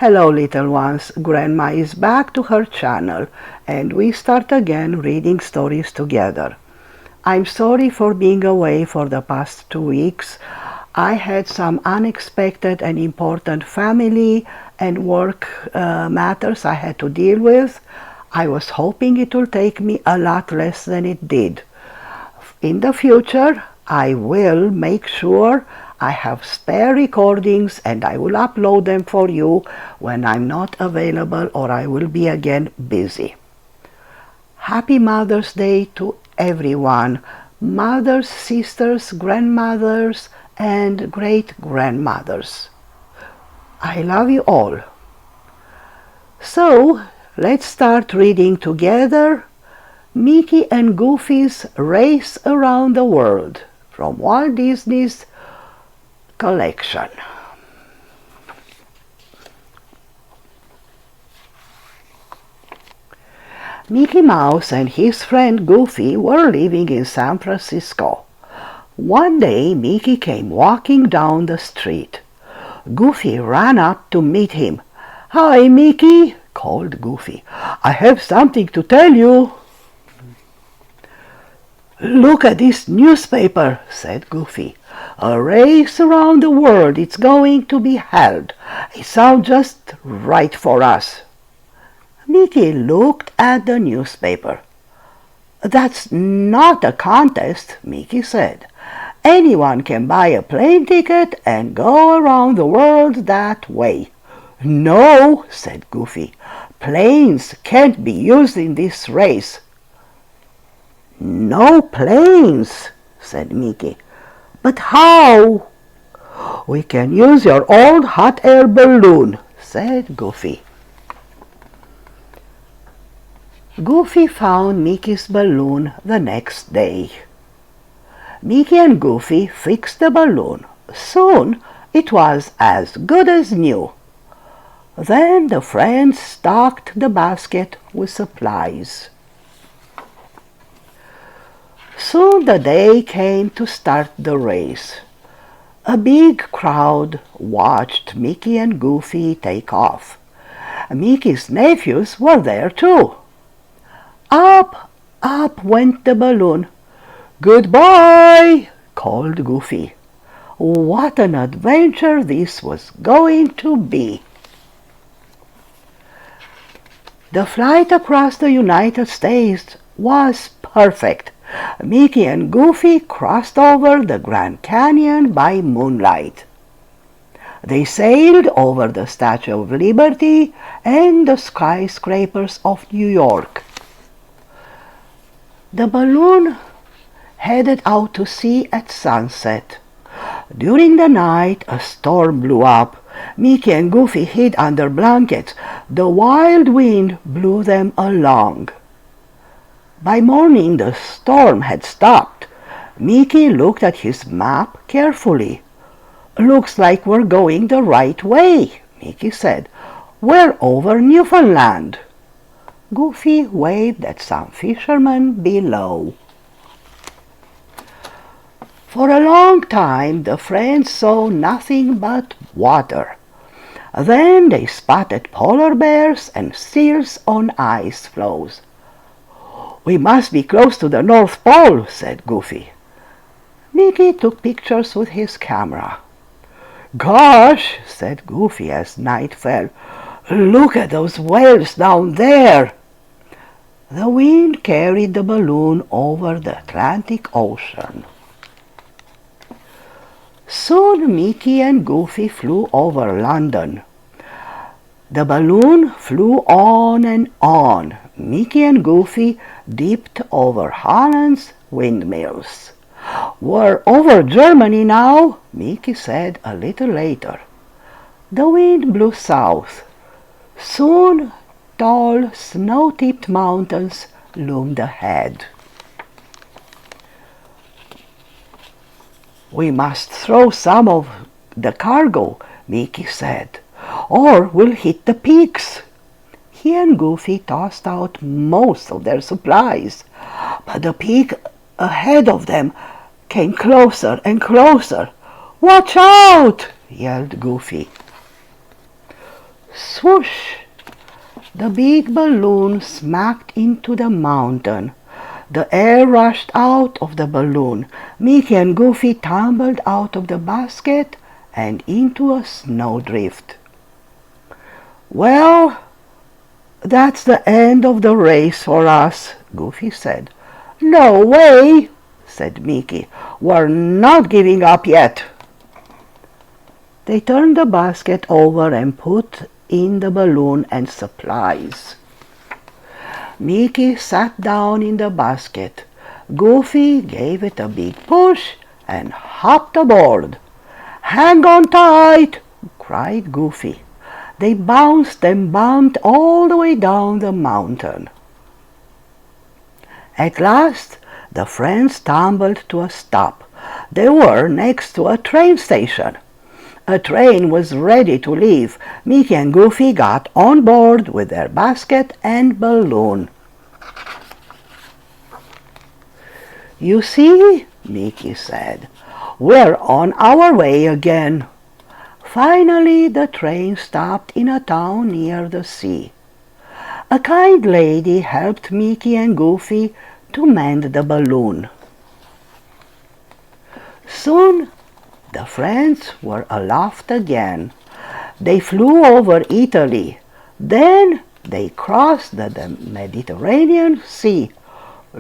Hello little ones, Grandma is back to her channel and we start again reading stories together. I'm sorry for being away for the past 2 weeks. I had some unexpected and important family and work matters I had to deal with. I was hoping it will take me a lot less than it did. In the future, I will make sure I have spare recordings and I will upload them for you when I'm not available or I will be again busy. Happy Mother's Day to everyone, mothers, sisters, grandmothers, and great-grandmothers. I love you all. So, let's start reading together Mickey and Goofy's Race Around the World from Walt Disney's collection. Mickey Mouse and his friend Goofy were living in San Francisco. One day Mickey came walking down the street. Goofy ran up to meet him. "Hi, Mickey," called Goofy. "I have something to tell you." "Look at this newspaper," said Goofy. "A race around the world is going to be held. It sounds just right for us." Mickey looked at the newspaper. "That's not a contest," Mickey said. "Anyone can buy a plane ticket and go around the world that way." "No," said Goofy. "Planes can't be used in this race." "No planes," said Mickey. "But how?" "We can use your old hot air balloon," said Goofy. Goofy found Mickey's balloon the next day. Mickey and Goofy fixed the balloon. Soon it was as good as new. Then the friends stocked the basket with supplies. Soon the day came to start the race. A big crowd watched Mickey and Goofy take off. Mickey's nephews were there too. Up, up went the balloon. "Goodbye," called Goofy. What an adventure this was going to be! The flight across the United States was perfect. Mickey and Goofy crossed over the Grand Canyon by moonlight. They sailed over the Statue of Liberty and the skyscrapers of New York. The balloon headed out to sea at sunset. During the night, a storm blew up. Mickey and Goofy hid under blankets. The wild wind blew them along. By morning, the storm had stopped. Mickey looked at his map carefully. "Looks like we're going the right way," Mickey said. "We're over Newfoundland." Goofy waved at some fishermen below. For a long time the friends saw nothing but water. Then they spotted polar bears and seals on ice floes. "We must be close to the North Pole," said Goofy. Mickey took pictures with his camera. "Gosh," said Goofy as night fell, "look at those whales down there." The wind carried the balloon over the Atlantic Ocean. Soon Mickey and Goofy flew over London. The balloon flew on and on. Mickey and Goofy dipped over Holland's windmills. "We're over Germany now," Mickey said a little later. The wind blew south. Soon tall, snow-tipped mountains loomed ahead. "We must throw some of the cargo," Mickey said, "or we'll hit the peaks." He and Goofy tossed out most of their supplies, but the peak ahead of them came closer and closer. "Watch out!" yelled Goofy. Swoosh! The big balloon smacked into the mountain. The air rushed out of the balloon. Mickey and Goofy tumbled out of the basket and into a snowdrift. "Well, that's the end of the race for us," Goofy said. "No way," said Mickey. "We're not giving up yet." They turned the basket over and put in the balloon and supplies. Mickey sat down in the basket. Goofy gave it a big push and hopped aboard. "Hang on tight!" cried Goofy. They bounced and bumped all the way down the mountain. At last, the friends stumbled to a stop. They were next to a train station. A train was ready to leave. Mickey and Goofy got on board with their basket and balloon. "You see," Mickey said, "we're on our way again." Finally, the train stopped in a town near the sea. A kind lady helped Mickey and Goofy to mend the balloon. Soon, the friends were aloft again. They flew over Italy. Then they crossed the Mediterranean Sea.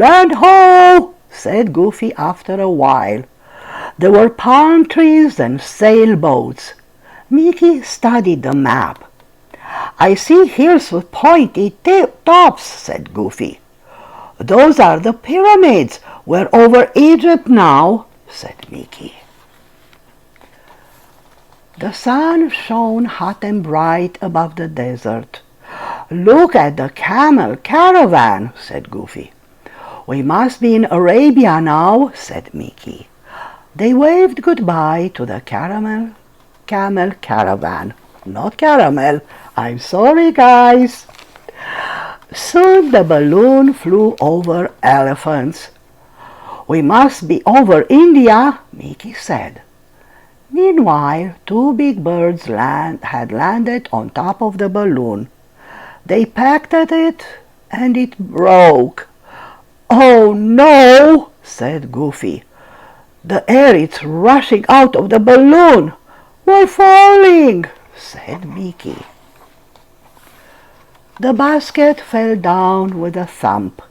"Land ho!" said Goofy after a while. There were palm trees and sailboats. Mickey studied the map. "I see hills with pointy tops," said Goofy. "Those are the pyramids. We're over Egypt now," said Mickey. The sun shone hot and bright above the desert. "Look at the camel caravan," said Goofy. "We must be in Arabia now," said Mickey. They waved goodbye to the camel caravan. Not caramel. I'm sorry, guys. Soon the balloon flew over elephants. "We must be over India," Mickey said. Meanwhile, two big birds had landed on top of the balloon. They pecked at it, and it broke. "Oh no!" said Goofy. "The air is rushing out of the balloon." "We're falling," said Mickey. The basket fell down with a thump.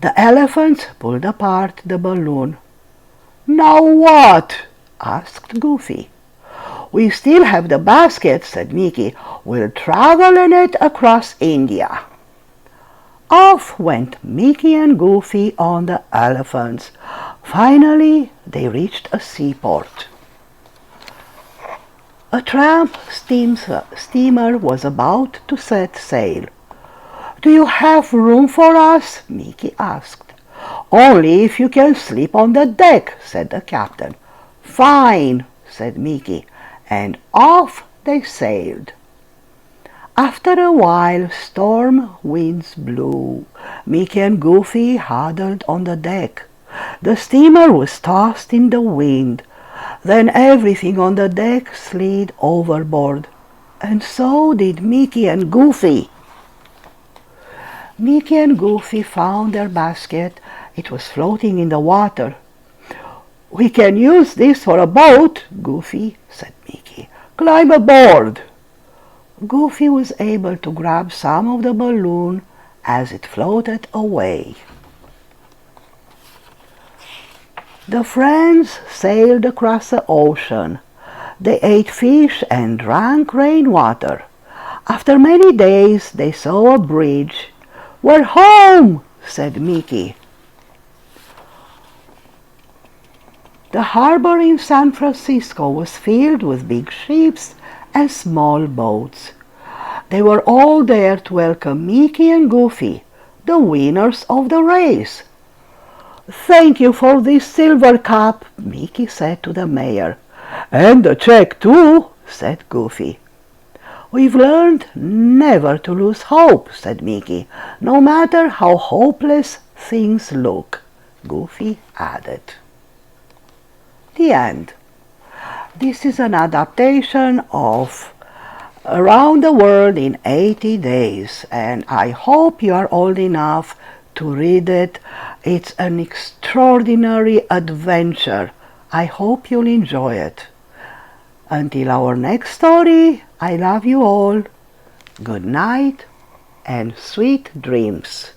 The elephants pulled apart the balloon. "Now what?" asked Goofy. "We still have the basket," said Mickey. "We'll travel in it across India." Off went Mickey and Goofy on the elephants. Finally, they reached a seaport. A tramp steamer was about to set sail. "Do you have room for us?" Mickey asked. "Only if you can sleep on the deck," said the captain. "Fine," said Mickey, and off they sailed. After a while, storm winds blew. Mickey and Goofy huddled on the deck. The steamer was tossed in the wind. Then everything on the deck slid overboard, and so did Mickey and Goofy. Mickey and Goofy found their basket. It was floating in the water. "We can use this for a boat," Goofy, said Mickey. "Climb aboard." Goofy was able to grab some of the balloon as it floated away. The friends sailed across the ocean. They ate fish and drank rainwater. After many days, they saw a bridge. "We're home," said Mickey. The harbor in San Francisco was filled with big ships and small boats. They were all there to welcome Mickey and Goofy, the winners of the race. "Thank you for this silver cup," Mickey said to the mayor. "And the check, too," said Goofy. "We've learned never to lose hope," said Mickey, "no matter how hopeless things look," Goofy added. The end. This is an adaptation of around the world in 80 days, and I hope you are old enough to read it. It's an extraordinary adventure. I hope you'll enjoy it. Until our next story, I love you all. Good night and sweet dreams.